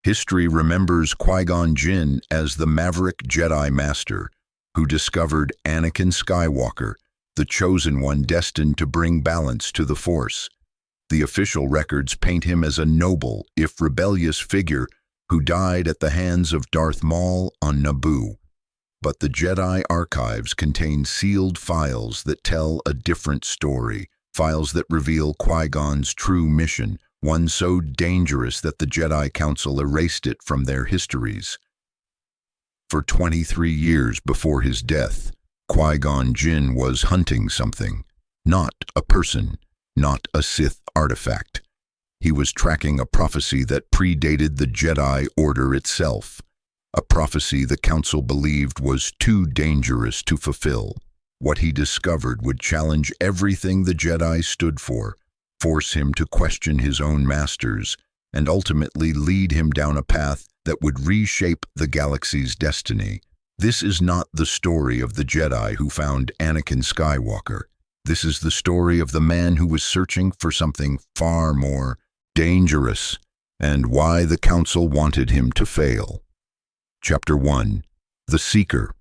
History remembers Qui-Gon Jinn as the maverick Jedi Master who discovered Anakin Skywalker, the chosen one destined to bring balance to the Force. The official records paint him as a noble, if rebellious figure who died at the hands of Darth Maul on Naboo. But the Jedi archives contain sealed files that tell a different story, files that reveal Qui-Gon's true mission, one so dangerous that the Jedi Council erased it from their histories. For 23 years before his death, Qui-Gon Jinn was hunting something, not a person, not a Sith artifact. He was tracking a prophecy that predated the Jedi Order itself, a prophecy the Council believed was too dangerous to fulfill. What he discovered would challenge everything the Jedi stood for, force him to question his own masters, and ultimately lead him down a path that would reshape the galaxy's destiny. This is not the story of the Jedi who found Anakin Skywalker. This is the story of the man who was searching for something far more dangerous, and why the Council wanted him to fail. Chapter 1. The Seeker.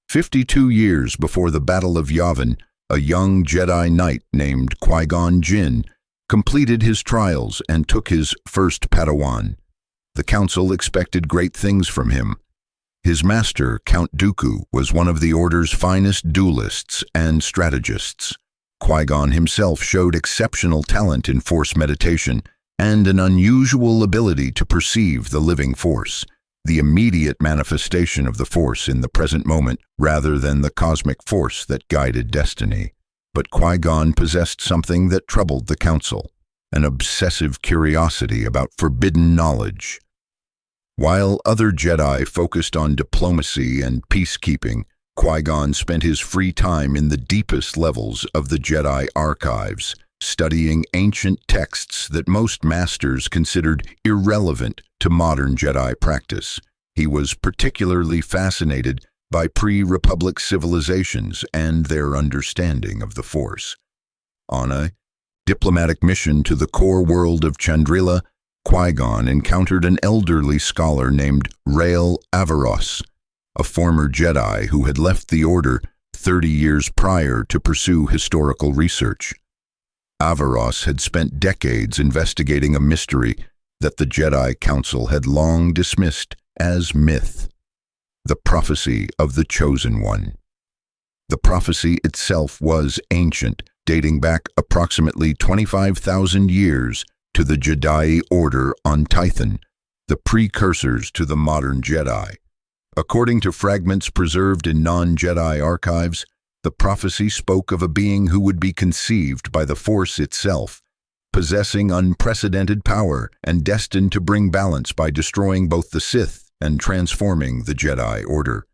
52 years before the Battle of Yavin, a young Jedi Knight named Qui-Gon Jinn completed his trials and took his first Padawan. The Council expected great things from him. His master, Count Dooku, was one of the Order's finest duelists and strategists. Qui-Gon himself showed exceptional talent in Force meditation and an unusual ability to perceive the living Force, the immediate manifestation of the Force in the present moment rather than the cosmic force that guided destiny. But Qui-Gon possessed something that troubled the Council, an obsessive curiosity about forbidden knowledge. While other Jedi focused on diplomacy and peacekeeping, Qui-Gon spent his free time in the deepest levels of the Jedi archives, studying ancient texts that most masters considered irrelevant to modern Jedi practice. He was particularly fascinated by pre-Republic civilizations and their understanding of the Force. On a diplomatic mission to the core world of Chandrila, Qui-Gon encountered an elderly scholar named Rael Averross, a former Jedi who had left the Order 30 years prior to pursue historical research. Averross had spent decades investigating a mystery that the Jedi Council had long dismissed as myth, the prophecy of the Chosen One. The prophecy itself was ancient, dating back approximately 25,000 years to the Jedi Order on Tython, the precursors to the modern Jedi. According to fragments preserved in non-Jedi archives, the prophecy spoke of a being who would be conceived by the Force itself, possessing unprecedented power and destined to bring balance by destroying both the Sith and transforming the Jedi Order.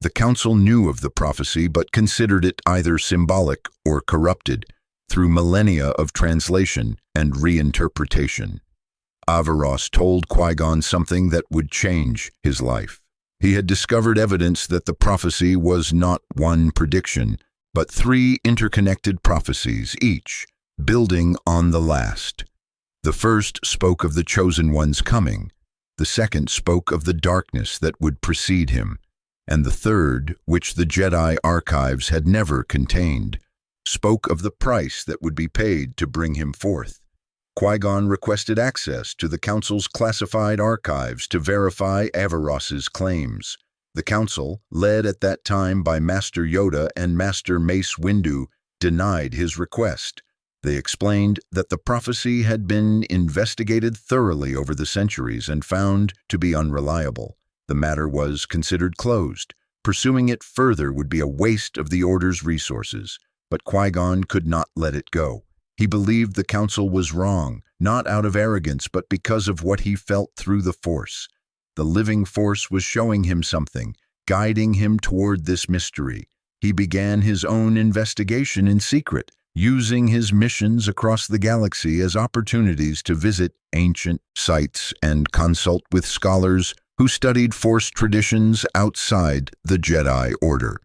The Council knew of the prophecy but considered it either symbolic or corrupted through millennia of translation and reinterpretation. Averross told Qui-Gon something that would change his life. He had discovered evidence that the prophecy was not one prediction, but 3 interconnected prophecies, each building on the last. The first spoke of the Chosen One's coming, the second spoke of the darkness that would precede him, and the third, which the Jedi archives had never contained, spoke of the price that would be paid to bring him forth. Qui-Gon requested access to the Council's classified archives to verify Averross's claims. The Council, led at that time by Master Yoda and Master Mace Windu, denied his request. They explained that the prophecy had been investigated thoroughly over the centuries and found to be unreliable. The matter was considered closed. Pursuing it further would be a waste of the Order's resources, but Qui-Gon could not let it go. He believed the Council was wrong, not out of arrogance, but because of what he felt through the Force. The living Force was showing him something, guiding him toward this mystery. He began his own investigation in secret, using his missions across the galaxy as opportunities to visit ancient sites and consult with scholars who studied Force traditions outside the Jedi Order.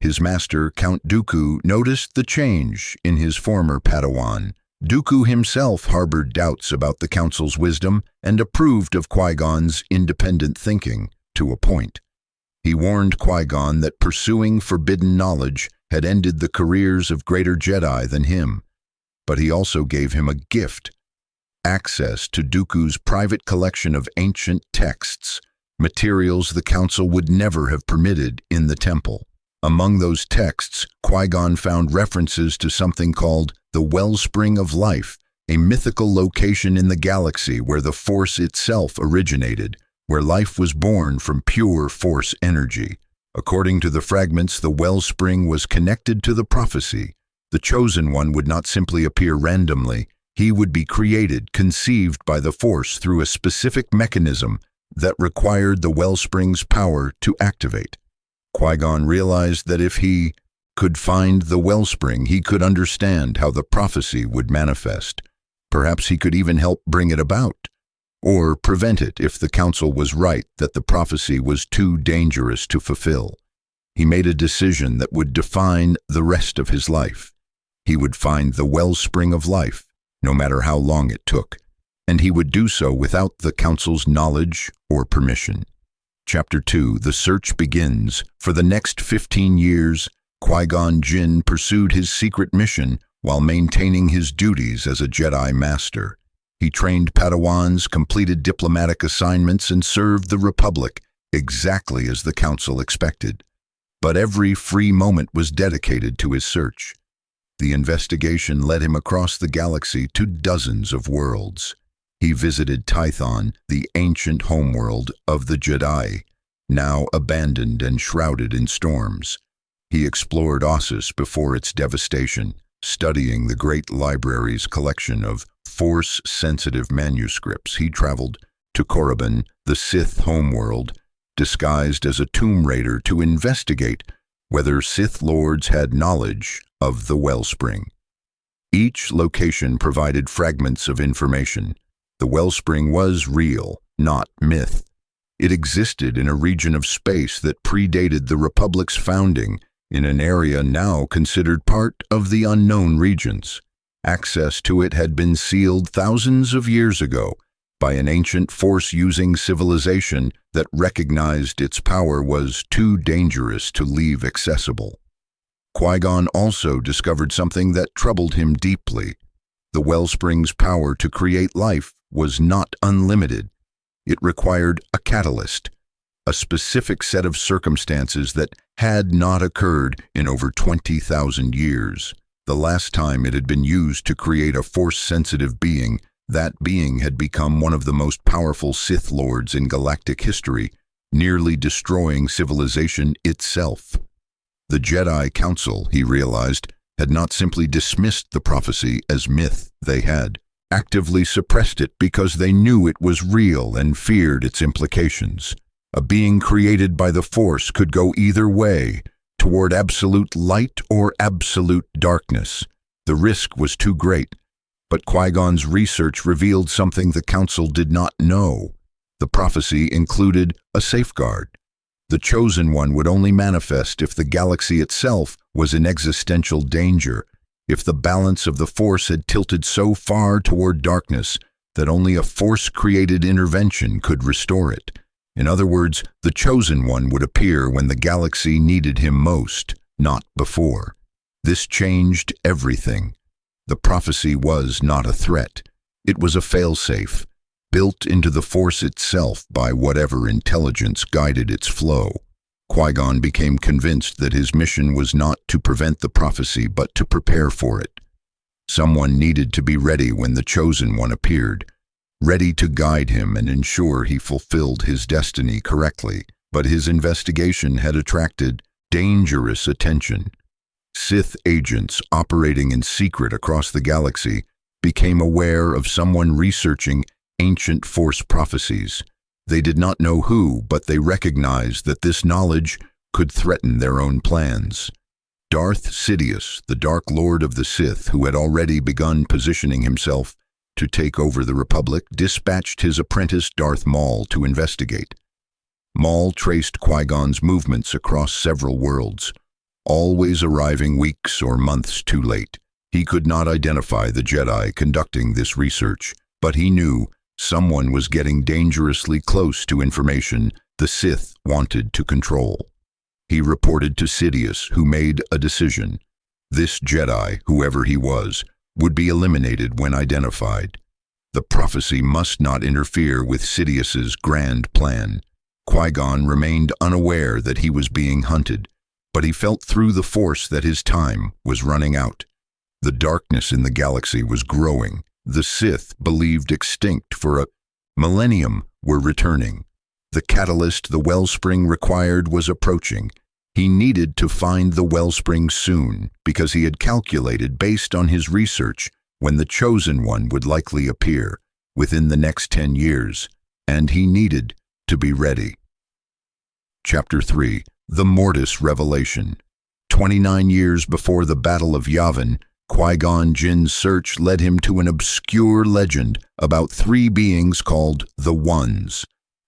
His master, Count Dooku, noticed the change in his former Padawan. Dooku himself harbored doubts about the Council's wisdom and approved of Qui-Gon's independent thinking, to a point. He warned Qui-Gon that pursuing forbidden knowledge had ended the careers of greater Jedi than him, but he also gave him a gift: access to Dooku's private collection of ancient texts, materials the Council would never have permitted in the temple. Among those texts, Qui-Gon found references to something called the Wellspring of Life, a mythical location in the galaxy where the Force itself originated, where life was born from pure Force energy. According to the fragments, the wellspring was connected to the prophecy. The Chosen One would not simply appear randomly. He would be created, conceived by the Force through a specific mechanism that required the wellspring's power to activate. Qui-Gon realized that if he could find the wellspring, he could understand how the prophecy would manifest. Perhaps he could even help bring it about, or prevent it if the Council was right that the prophecy was too dangerous to fulfill. He made a decision that would define the rest of his life. He would find the wellspring of life, no matter how long it took, and he would do so without the Council's knowledge or permission. Chapter 2: The Search begins. For the next 15 years, Qui-Gon Jinn pursued his secret mission while maintaining his duties as a Jedi Master. He trained Padawans, completed diplomatic assignments, and served the Republic exactly as the Council expected. But every free moment was dedicated to his search. The investigation led him across the galaxy to dozens of worlds. He visited Tython, the ancient homeworld of the Jedi, now abandoned and shrouded in storms. He explored Ossus before its devastation, studying the great library's collection of Force-sensitive manuscripts. He traveled to Korriban, the Sith homeworld, disguised as a tomb raider to investigate whether Sith lords had knowledge of the wellspring. Each location provided fragments of information. The wellspring was real, not myth. It existed in a region of space that predated the Republic's founding, in an area now considered part of the unknown regions. Access to it had been sealed thousands of years ago by an ancient Force-using civilization that recognized its power was too dangerous to leave accessible. Qui-Gon also discovered something that troubled him deeply. The wellspring's power to create life was not unlimited. It required a catalyst, a specific set of circumstances that had not occurred in over 20,000 years. The last time it had been used to create a Force-sensitive being, that being had become one of the most powerful Sith lords in galactic history, nearly destroying civilization itself. The Jedi Council, he realized, had not simply dismissed the prophecy as myth. They had actively suppressed it because they knew it was real and feared its implications. A being created by the Force could go either way, toward absolute light or absolute darkness. The risk was too great, but Qui-Gon's research revealed something the Council did not know. The prophecy included a safeguard. The Chosen One would only manifest if the galaxy itself was in existential danger, if the balance of the Force had tilted so far toward darkness that only a Force-created intervention could restore it. In other words, the Chosen One would appear when the galaxy needed him most, not before. This changed everything. The prophecy was not a threat. It was a failsafe, built into the Force itself by whatever intelligence guided its flow. Qui-Gon became convinced that his mission was not to prevent the prophecy, but to prepare for it. Someone needed to be ready when the Chosen One appeared, ready to guide him and ensure he fulfilled his destiny correctly. But his investigation had attracted dangerous attention. Sith agents operating in secret across the galaxy became aware of someone researching ancient Force prophecies. They did not know who, but they recognized that this knowledge could threaten their own plans. Darth Sidious, the Dark Lord of the Sith, who had already begun positioning himself to take over the Republic, dispatched his apprentice Darth Maul to investigate. Maul traced Qui-Gon's movements across several worlds, always arriving weeks or months too late. He could not identify the Jedi conducting this research, but he knew someone was getting dangerously close to information the Sith wanted to control. He reported to Sidious, who made a decision. This Jedi, whoever he was, would be eliminated when identified. The prophecy must not interfere with Sidious's grand plan. Qui-Gon remained unaware that he was being hunted, but he felt through the Force that his time was running out. The darkness in the galaxy was growing. The Sith, believed extinct for a millennium, were returning. The catalyst the wellspring required was approaching. He needed to find the wellspring soon, because he had calculated based on his research when the Chosen One would likely appear within the next 10 years, and he needed to be ready. Chapter 3. The Mortis Revelation. 29 years before the Battle of Yavin, Qui-Gon Jinn's search led him to an obscure legend about three beings called the Ones,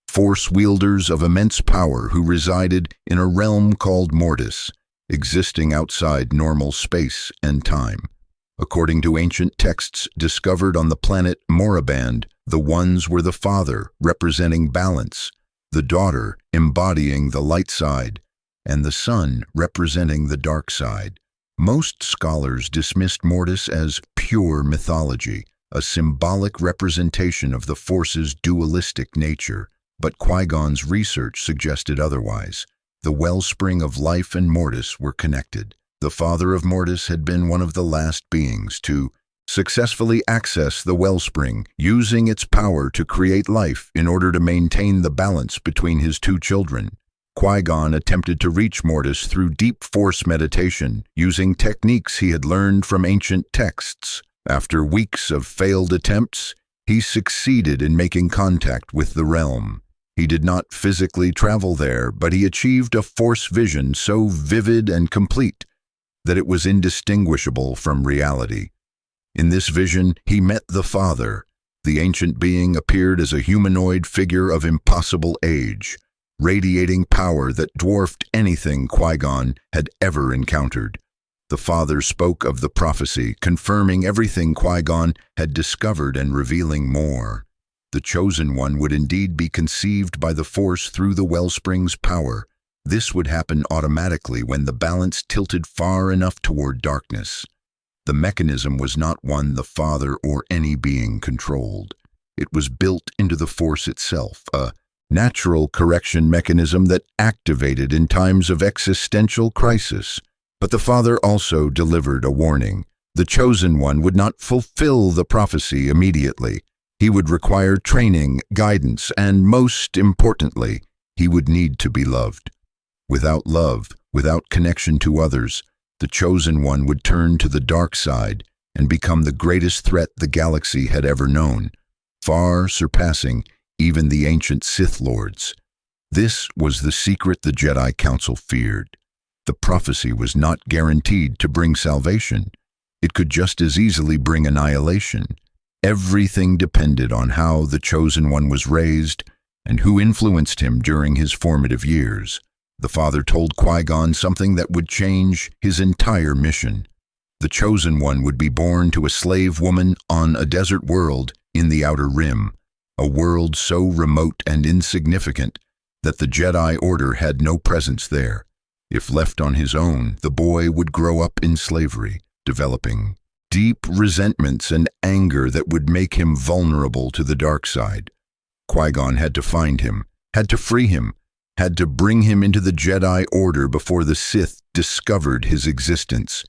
Force wielders of immense power who resided in a realm called Mortis, existing outside normal space and time. According to ancient texts discovered on the planet Moraband, the Ones were the father, representing balance, the daughter embodying the light side, and the son representing the dark side. Most scholars dismissed Mortis as pure mythology, a symbolic representation of the Force's dualistic nature, but Qui-Gon's research suggested otherwise. The wellspring of life and Mortis were connected. The father of Mortis had been one of the last beings to successfully access the wellspring, using its power to create life in order to maintain the balance between his two children. Qui-Gon attempted to reach Mortis through deep Force meditation, using techniques he had learned from ancient texts. After weeks of failed attempts, he succeeded in making contact with the realm. He did not physically travel there, but he achieved a Force vision so vivid and complete that it was indistinguishable from reality. In this vision, he met the Father. The ancient being appeared as a humanoid figure of impossible age, radiating power that dwarfed anything Qui-Gon had ever encountered. The Father spoke of the prophecy, confirming everything Qui-Gon had discovered and revealing more. The Chosen One would indeed be conceived by the Force through the wellspring's power. This would happen automatically when the balance tilted far enough toward darkness. The mechanism was not one the Father or any being controlled. It was built into the Force itself, a natural correction mechanism that activated in times of existential crisis. But the Father also delivered a warning. The Chosen One would not fulfill the prophecy immediately. He would require training, guidance, and most importantly, he would need to be loved. Without love, without connection to others, the Chosen One would turn to the dark side and become the greatest threat the galaxy had ever known, far surpassing even the ancient Sith Lords. This was the secret the Jedi Council feared. The prophecy was not guaranteed to bring salvation. It could just as easily bring annihilation. Everything depended on how the Chosen One was raised and who influenced him during his formative years. The Father told Qui-Gon something that would change his entire mission. The Chosen One would be born to a slave woman on a desert world in the Outer Rim, a world so remote and insignificant that the Jedi Order had no presence there. If left on his own, the boy would grow up in slavery, developing deep resentments and anger that would make him vulnerable to the dark side. Qui-Gon had to find him, had to free him, had to bring him into the Jedi Order before the Sith discovered his existence.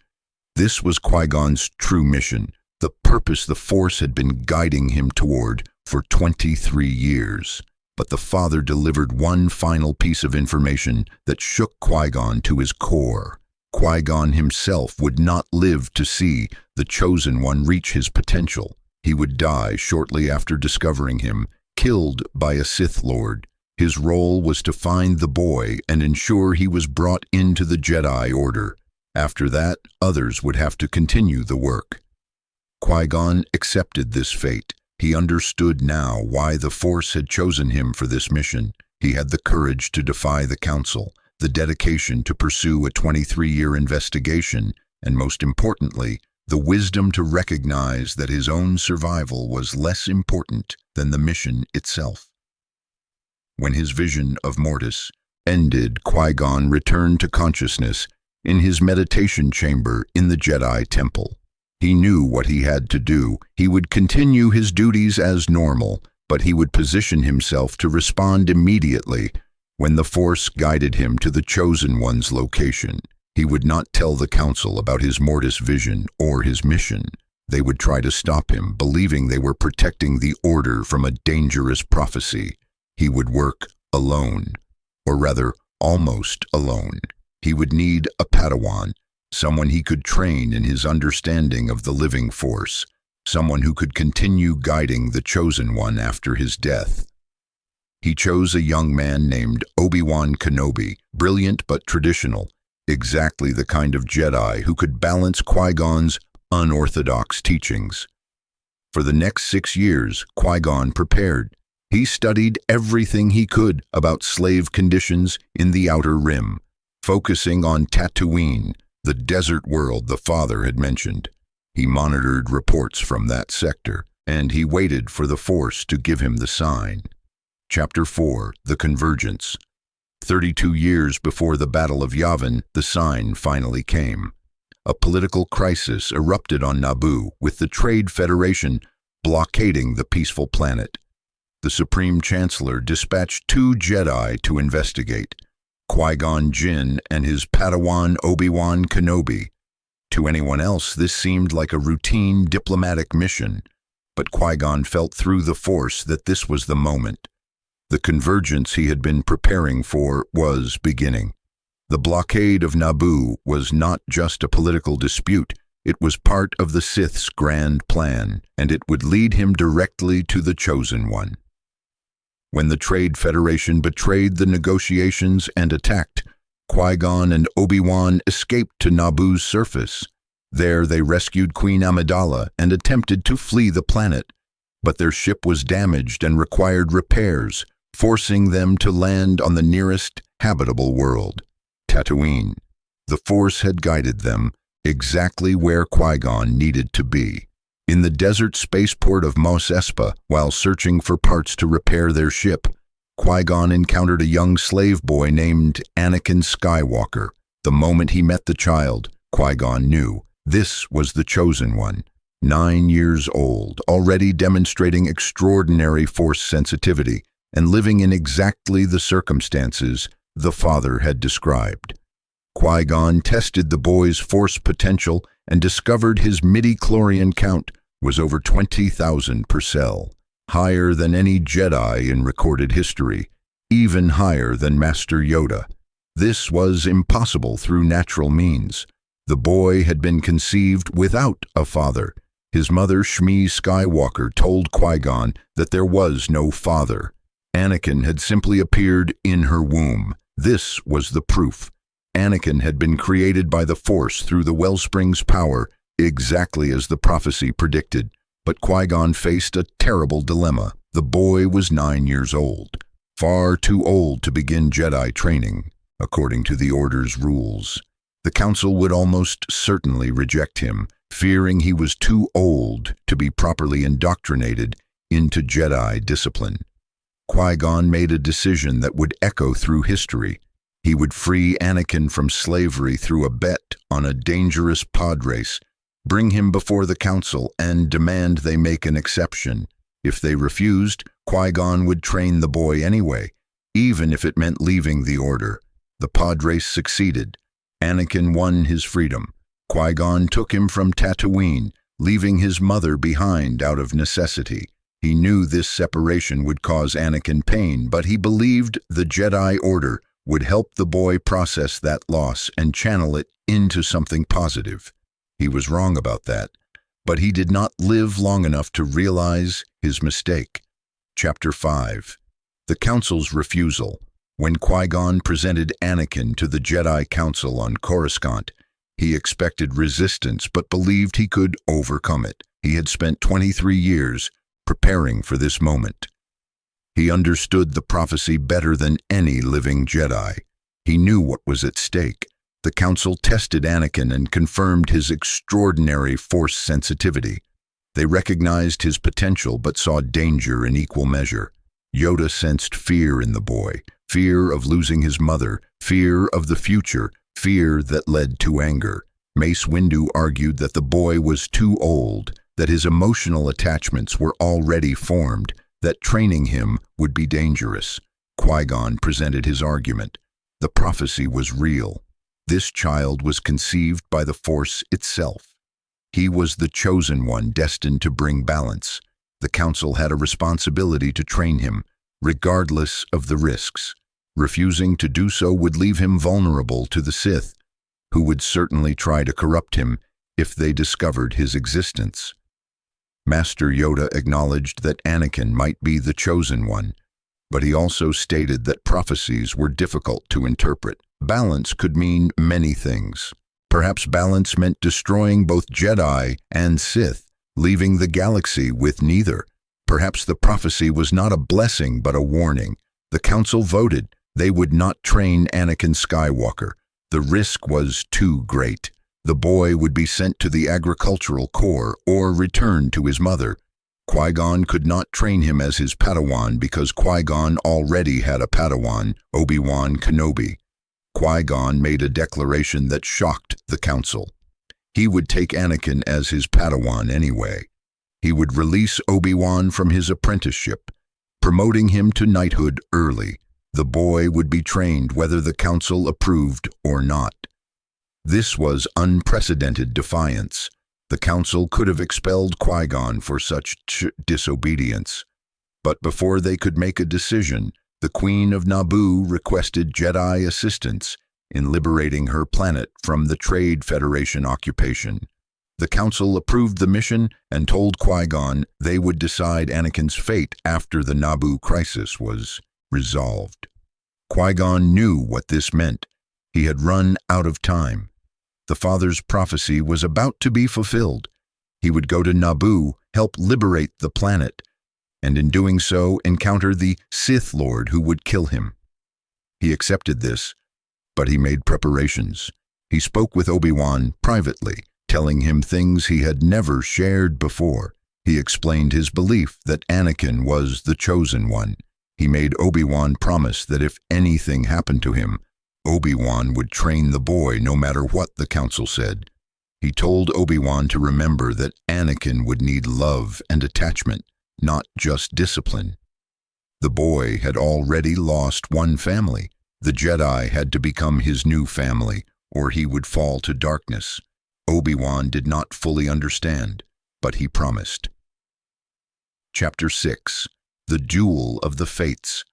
This was Qui-Gon's true mission, the purpose the Force had been guiding him toward for 23 years. But the Father delivered one final piece of information that shook Qui-Gon to his core. Qui-Gon himself would not live to see the Chosen One reach his potential. He would die shortly after discovering him, killed by a Sith Lord. His role was to find the boy and ensure he was brought into the Jedi Order. After that, others would have to continue the work. Qui-Gon accepted this fate. He understood now why the Force had chosen him for this mission. He had the courage to defy the Council, the dedication to pursue a 23-year investigation, and most importantly, the wisdom to recognize that his own survival was less important than the mission itself. When his vision of Mortis ended, Qui-Gon returned to consciousness in his meditation chamber in the Jedi Temple. He knew what he had to do. He would continue his duties as normal, but he would position himself to respond immediately when the Force guided him to the Chosen One's location. He would not tell the Council about his Mortis vision or his mission. They would try to stop him, believing they were protecting the Order from a dangerous prophecy. He would work alone, or rather, almost alone. He would need a Padawan, someone he could train in his understanding of the living Force, someone who could continue guiding the Chosen One after his death. He chose a young man named Obi-Wan Kenobi, brilliant but traditional, exactly the kind of Jedi who could balance Qui-Gon's unorthodox teachings. For the next 6 years, Qui-Gon prepared. He studied everything he could about slave conditions in the Outer Rim, focusing on Tatooine, the desert world the father had mentioned. He monitored reports from that sector, and he waited for the Force to give him the sign. Chapter 4, The Convergence. 32 years before the Battle of Yavin, the sign finally came. A political crisis erupted on Naboo, with the Trade Federation blockading the peaceful planet. The Supreme Chancellor dispatched 2 Jedi to investigate, Qui-Gon Jinn and his Padawan Obi-Wan Kenobi. To anyone else, this seemed like a routine diplomatic mission, but Qui-Gon felt through the Force that this was the moment. The convergence he had been preparing for was beginning. The blockade of Naboo was not just a political dispute, it was part of the Sith's grand plan, and it would lead him directly to the Chosen One. When the Trade Federation betrayed the negotiations and attacked, Qui-Gon and Obi-Wan escaped to Naboo's surface. There they rescued Queen Amidala and attempted to flee the planet, but their ship was damaged and required repairs, forcing them to land on the nearest habitable world, Tatooine. The Force had guided them exactly where Qui-Gon needed to be. In the desert spaceport of Mos Espa, while searching for parts to repair their ship, Qui-Gon encountered a young slave boy named Anakin Skywalker. The moment he met the child, Qui-Gon knew this was the Chosen One. 9 years old, already demonstrating extraordinary Force sensitivity, and living in exactly the circumstances the father had described. Qui-Gon tested the boy's Force potential and discovered his midi-chlorian count was over 20,000 per cell, higher than any Jedi in recorded history, even higher than Master Yoda. This was impossible through natural means. The boy had been conceived without a father. His mother, Shmi Skywalker, told Qui-Gon that there was no father. Anakin had simply appeared in her womb. This was the proof. Anakin had been created by the Force through the wellspring's power, exactly as the prophecy predicted. But Qui-Gon faced a terrible dilemma. The boy was 9 years old, far too old to begin Jedi training, according to the Order's rules. The Council would almost certainly reject him, fearing he was too old to be properly indoctrinated into Jedi discipline. Qui-Gon made a decision that would echo through history. He would free Anakin from slavery through a bet on a dangerous pod race, bring him before the Council, and demand they make an exception. If they refused, Qui-Gon would train the boy anyway, even if it meant leaving the Order. The pod race succeeded. Anakin won his freedom. Qui-Gon took him from Tatooine, leaving his mother behind out of necessity. He knew this separation would cause Anakin pain, but he believed the Jedi Order would help the boy process that loss and channel it into something positive. He was wrong about that, but he did not live long enough to realize his mistake. Chapter 5. The Council's Refusal. When Qui-Gon presented Anakin to the Jedi Council on Coruscant, he expected resistance but believed he could overcome it. He had spent 23 years preparing for this moment. He understood the prophecy better than any living Jedi. He knew what was at stake. The council tested Anakin and confirmed his extraordinary force sensitivity. They recognized his potential but saw danger in equal measure. Yoda sensed fear in the boy, fear of losing his mother, fear of the future, fear that led to anger. Mace Windu argued that the boy was too old, that his emotional attachments were already formed, that training him would be dangerous. Qui-Gon presented his argument. The prophecy was real. This child was conceived by the Force itself. He was the chosen one destined to bring balance. The council had a responsibility to train him, regardless of the risks. Refusing to do so would leave him vulnerable to the Sith, who would certainly try to corrupt him if they discovered his existence. Master Yoda acknowledged that Anakin might be the chosen one, but he also stated that prophecies were difficult to interpret. Balance could mean many things. Perhaps balance meant destroying both Jedi and Sith, leaving the galaxy with neither. Perhaps the prophecy was not a blessing but a warning. The council voted they would not train Anakin Skywalker. The risk was too great. The boy would be sent to the agricultural corps or returned to his mother. Qui-Gon could not train him as his Padawan because Qui-Gon already had a Padawan, Obi-Wan Kenobi. Qui-Gon made a declaration that shocked the council. He would take Anakin as his Padawan anyway. He would release Obi-Wan from his apprenticeship, promoting him to knighthood early. The boy would be trained whether the council approved or not. This was unprecedented defiance. The council could have expelled Qui-Gon for such disobedience. But before they could make a decision, the Queen of Naboo requested Jedi assistance in liberating her planet from the Trade Federation occupation. The council approved the mission and told Qui-Gon they would decide Anakin's fate after the Naboo crisis was resolved. Qui-Gon knew what this meant. He had run out of time. The father's prophecy was about to be fulfilled. He would go to Naboo, help liberate the planet, and in doing so encounter the Sith Lord who would kill him. He accepted this, but he made preparations. He spoke with Obi-Wan privately, telling him things he had never shared before. He explained his belief that Anakin was the chosen one. He made Obi-Wan promise that if anything happened to him, Obi-Wan would train the boy no matter what the council said. He told Obi-Wan to remember that Anakin would need love and attachment, not just discipline. The boy had already lost one family. The Jedi had to become his new family, or he would fall to darkness. Obi-Wan did not fully understand, but he promised. Chapter 6. The Duel of the Fates.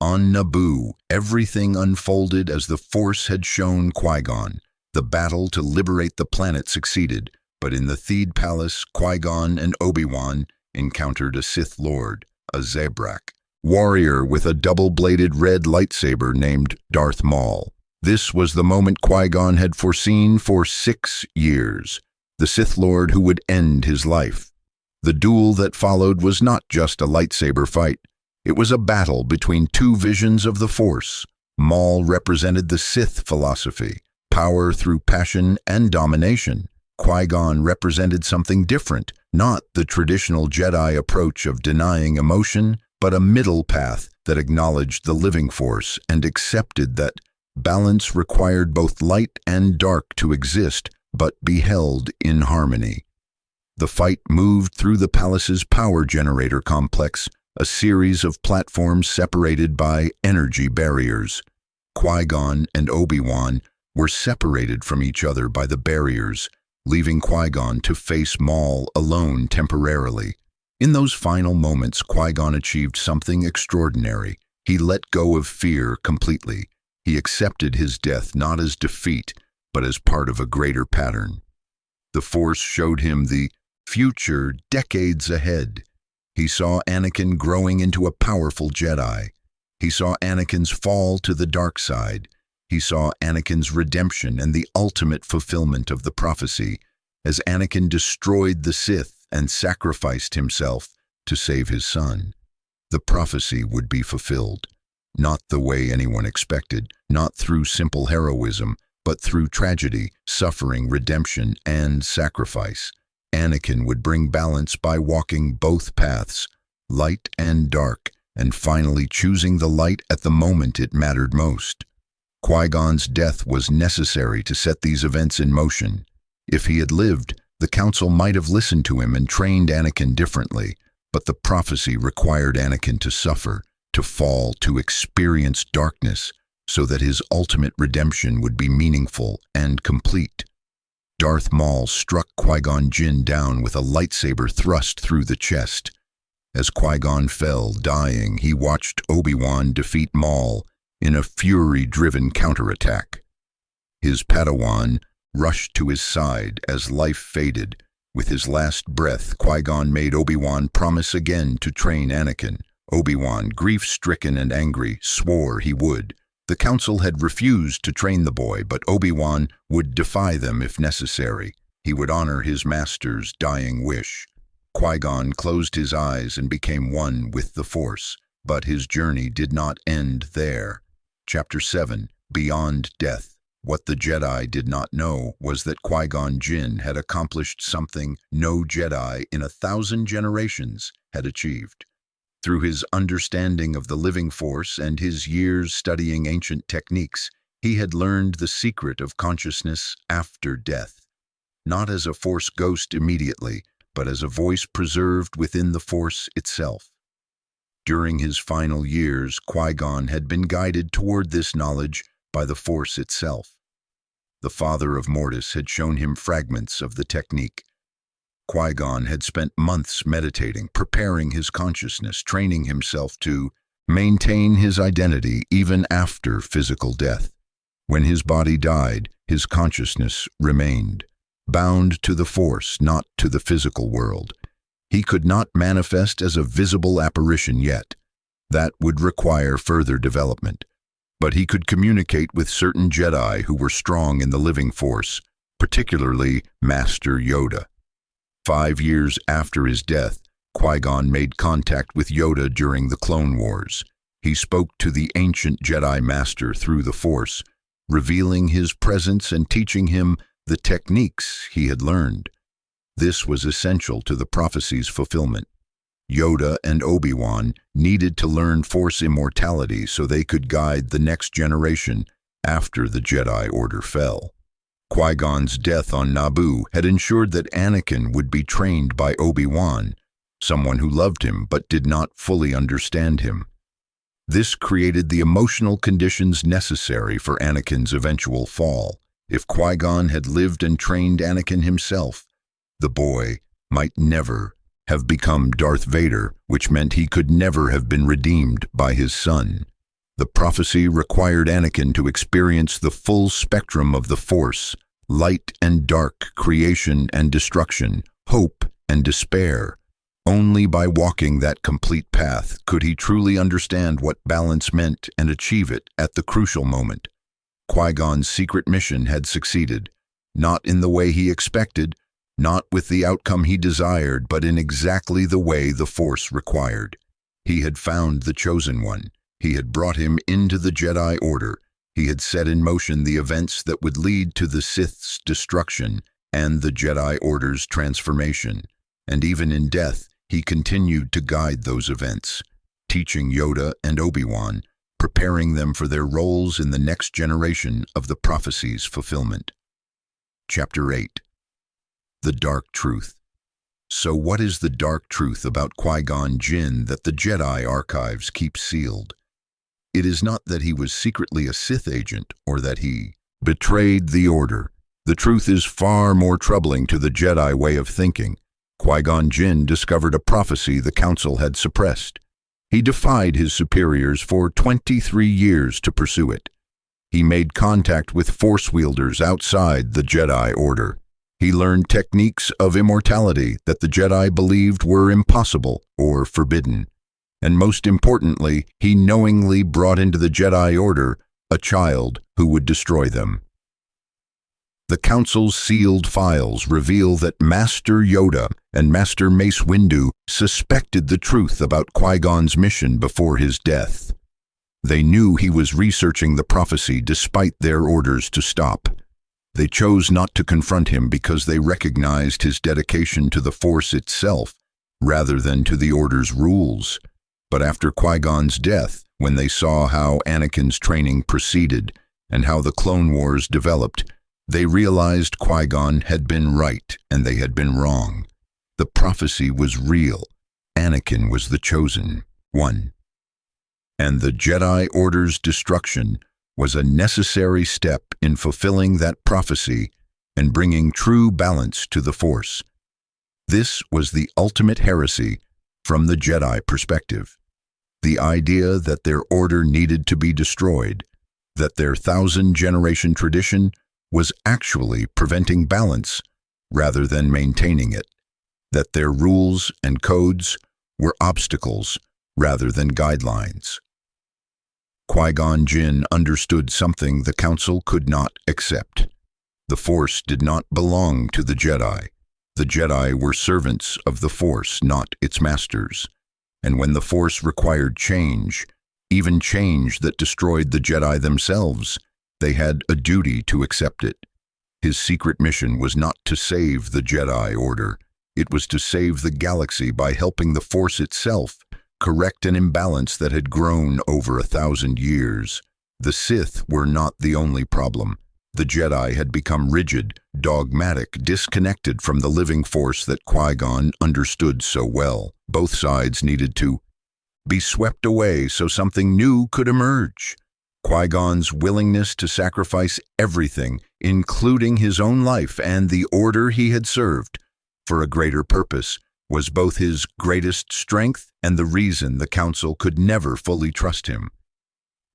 On Naboo, everything unfolded as the Force had shown Qui-Gon. The battle to liberate the planet succeeded, but in the Theed Palace, Qui-Gon and Obi-Wan encountered a Sith Lord, a Zabrak, warrior with a double-bladed red lightsaber named Darth Maul. This was the moment Qui-Gon had foreseen for 6 years, the Sith Lord who would end his life. The duel that followed was not just a lightsaber fight. It was a battle between two visions of the Force. Maul represented the Sith philosophy, power through passion and domination. Qui-Gon represented something different, not the traditional Jedi approach of denying emotion, but a middle path that acknowledged the living Force and accepted that balance required both light and dark to exist, but be held in harmony. The fight moved through the palace's power generator complex, a series of platforms separated by energy barriers. Qui-Gon and Obi-Wan were separated from each other by the barriers, leaving Qui-Gon to face Maul alone temporarily. In those final moments, Qui-Gon achieved something extraordinary. He let go of fear completely. He accepted his death not as defeat, but as part of a greater pattern. The Force showed him the future decades ahead. He saw Anakin growing into a powerful Jedi. He saw Anakin's fall to the dark side. He saw Anakin's redemption and the ultimate fulfillment of the prophecy, as Anakin destroyed the Sith and sacrificed himself to save his son. The prophecy would be fulfilled. not the way anyone expected, not through simple heroism, but through tragedy, suffering, redemption, and sacrifice. Anakin would bring balance by walking both paths, light and dark, and finally choosing the light at the moment it mattered most. Qui-Gon's death was necessary to set these events in motion. If he had lived, the Council might have listened to him and trained Anakin differently, but the prophecy required Anakin to suffer, to fall, to experience darkness, so that his ultimate redemption would be meaningful and complete. Darth Maul struck Qui-Gon Jinn down with a lightsaber thrust through the chest. As Qui-Gon fell, dying, he watched Obi-Wan defeat Maul in a fury-driven counterattack. His Padawan rushed to his side as life faded. With his last breath, Qui-Gon made Obi-Wan promise again to train Anakin. Obi-Wan, grief-stricken and angry, swore he would. The Council had refused to train the boy, but Obi-Wan would defy them if necessary. He would honor his master's dying wish. Qui-Gon closed his eyes and became one with the Force, but his journey did not end there. Chapter 7, Beyond Death. What the Jedi did not know was that Qui-Gon Jinn had accomplished something no Jedi in 1,000 generations had achieved. Through his understanding of the living Force and his years studying ancient techniques, he had learned the secret of consciousness after death. Not as a Force ghost immediately, but as a voice preserved within the Force itself. During his final years, Qui-Gon had been guided toward this knowledge by the Force itself. The father of Mortis had shown him fragments of the technique. Qui-Gon had spent months meditating, preparing his consciousness, training himself to maintain his identity even after physical death. When his body died, his consciousness remained, bound to the Force, not to the physical world. He could not manifest as a visible apparition yet. That would require further development. But he could communicate with certain Jedi who were strong in the living Force, particularly Master Yoda. 5 years after his death, Qui-Gon made contact with Yoda during the Clone Wars. He spoke to the ancient Jedi Master through the Force, revealing his presence and teaching him the techniques he had learned. This was essential to the prophecy's fulfillment. Yoda and Obi-Wan needed to learn Force immortality so they could guide the next generation after the Jedi Order fell. Qui-Gon's death on Naboo had ensured that Anakin would be trained by Obi-Wan, someone who loved him but did not fully understand him. This created the emotional conditions necessary for Anakin's eventual fall. If Qui-Gon had lived and trained Anakin himself, the boy might never have become Darth Vader, which meant he could never have been redeemed by his son. The prophecy required Anakin to experience the full spectrum of the Force, light and dark, creation and destruction, hope and despair. Only by walking that complete path could he truly understand what balance meant and achieve it at the crucial moment. Qui-Gon's secret mission had succeeded, not in the way he expected, not with the outcome he desired, but in exactly the way the Force required. He had found the Chosen One. He had brought him into the Jedi Order. He had set in motion the events that would lead to the Sith's destruction and the Jedi Order's transformation. And even in death, he continued to guide those events, teaching Yoda and Obi-Wan, preparing them for their roles in the next generation of the prophecy's fulfillment. Chapter 8. The Dark Truth. So what is the dark truth about Qui-Gon Jinn that the Jedi archives keep sealed? It is not that he was secretly a Sith agent or that he betrayed the Order. The truth is far more troubling to the Jedi way of thinking. Qui-Gon Jinn discovered a prophecy the Council had suppressed. He defied his superiors for 23 years to pursue it. He made contact with Force wielders outside the Jedi Order. He learned techniques of immortality that the Jedi believed were impossible or forbidden. And most importantly, he knowingly brought into the Jedi Order a child who would destroy them. The Council's sealed files reveal that Master Yoda and Master Mace Windu suspected the truth about Qui-Gon's mission before his death. They knew he was researching the prophecy despite their orders to stop. They chose not to confront him because they recognized his dedication to the Force itself rather than to the Order's rules. But after Qui-Gon's death, when they saw how Anakin's training proceeded and how the Clone Wars developed, they realized Qui-Gon had been right and they had been wrong. The prophecy was real. Anakin was the chosen one. And the Jedi Order's destruction was a necessary step in fulfilling that prophecy and bringing true balance to the Force. This was the ultimate heresy from the Jedi perspective. The idea that their order needed to be destroyed, that their 1,000-generation tradition was actually preventing balance rather than maintaining it, that their rules and codes were obstacles rather than guidelines. Qui-Gon Jinn understood something the Council could not accept. The Force did not belong to the Jedi. The Jedi were servants of the Force, not its masters. And when the Force required change, even change that destroyed the Jedi themselves, they had a duty to accept it. His secret mission was not to save the Jedi Order. It was to save the galaxy by helping the Force itself correct an imbalance that had grown over 1,000 years. The Sith were not the only problem. The Jedi had become rigid, dogmatic, disconnected from the living Force that Qui-Gon understood so well. Both sides needed to be swept away so something new could emerge. Qui-Gon's willingness to sacrifice everything, including his own life and the order he had served, for a greater purpose, was both his greatest strength and the reason the Council could never fully trust him.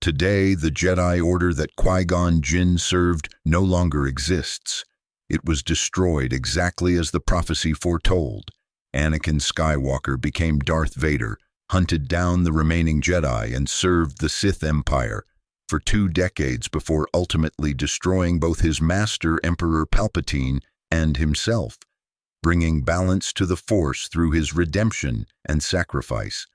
Today, the Jedi Order that Qui-Gon Jinn served no longer exists. It was destroyed exactly as the prophecy foretold. Anakin Skywalker became Darth Vader, hunted down the remaining Jedi, and served the Sith Empire for 2 decades before ultimately destroying both his master, Emperor Palpatine, and himself, bringing balance to the Force through his redemption and sacrifice.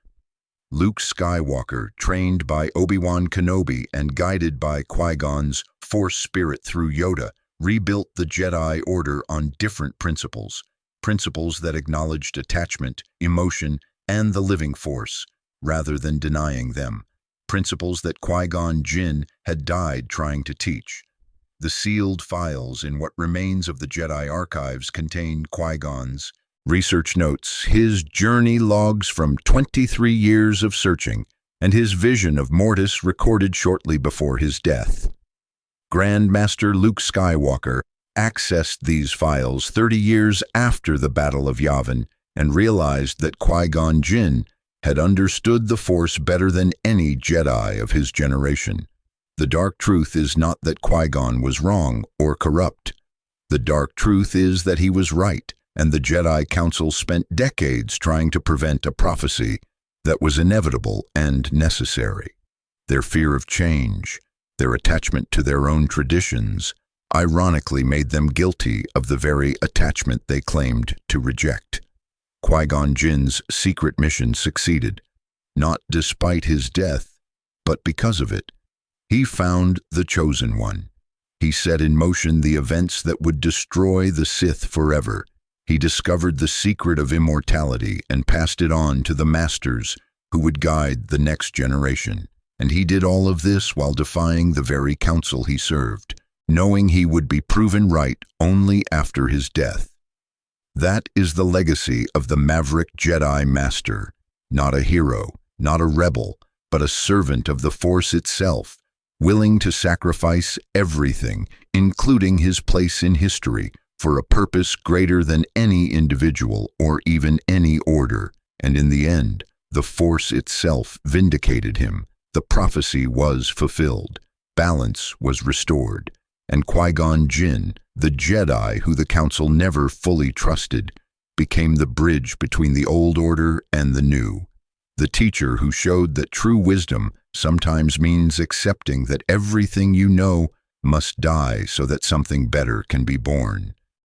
Luke Skywalker, trained by Obi-Wan Kenobi and guided by Qui-Gon's Force spirit through Yoda, rebuilt the Jedi Order on different principles that acknowledged attachment, emotion, and the living Force, rather than denying them, principles that Qui-Gon Jinn had died trying to teach. The sealed files in what remains of the Jedi archives contain Qui-Gon's research notes, his journey logs from 23 years of searching, and his vision of Mortis recorded shortly before his death. Grand Master Luke Skywalker accessed these files 30 years after the Battle of Yavin and realized that Qui-Gon Jinn had understood the Force better than any Jedi of his generation. The dark truth is not that Qui-Gon was wrong or corrupt. The dark truth is that he was right, and the Jedi Council spent decades trying to prevent a prophecy that was inevitable and necessary. Their fear of change, their attachment to their own traditions, ironically made them guilty of the very attachment they claimed to reject. Qui-Gon Jinn's secret mission succeeded, not despite his death, but because of it. He found the Chosen One. He set in motion the events that would destroy the Sith forever. He discovered the secret of immortality and passed it on to the Masters who would guide the next generation. And he did all of this while defying the very council he served, knowing he would be proven right only after his death. That is the legacy of the Maverick Jedi Master, not a hero, not a rebel, but a servant of the Force itself, willing to sacrifice everything, including his place in history, for a purpose greater than any individual or even any order. And in the end, the Force itself vindicated him. The prophecy was fulfilled. Balance was restored. And Qui-Gon Jinn, the Jedi who the Council never fully trusted, became the bridge between the old order and the new. The teacher who showed that true wisdom sometimes means accepting that everything you know must die so that something better can be born.